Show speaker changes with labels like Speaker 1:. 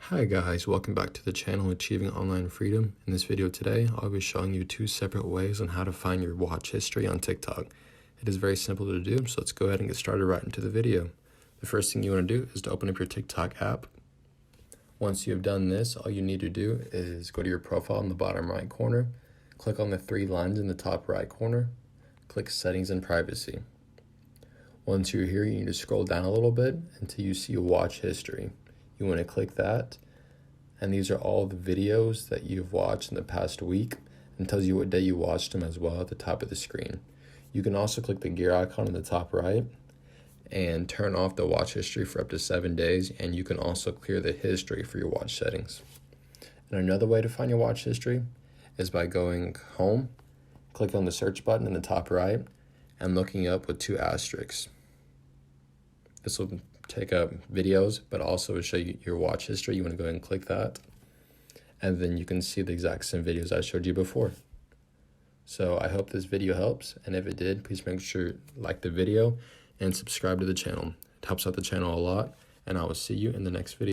Speaker 1: Hi guys, welcome back to the channel Achieving Online Freedom. In this video today, I'll be showing you two separate ways on how to find your watch history on TikTok. It is very simple to do, so let's go ahead and get started right into the video. The first thing you want to do is to open up your TikTok app. Once you have done this, all you need to do is go to your profile in the bottom right corner, click on the three lines in the top right corner, click Settings and Privacy. Once you're here, you need to scroll down a little bit until you see Watch History. You want to click that, and these are all the videos that you've watched in the past week, and tells you what day you watched them as well at the top of the screen. You can also click the gear icon in the top right and turn off the watch history for up to 7 days, and you can also clear the history for your watch settings. And another way to find your watch history is by going home, click on the search button in the top right, and looking up with 2 asterisks. This will take up videos, but also show you your watch history. You want to go ahead and click that, and then you can see the exact same videos I showed you before. So I hope this video helps, and if it did, please make sure to like the video and subscribe to the channel. It helps out the channel a lot, and I will see you in the next video.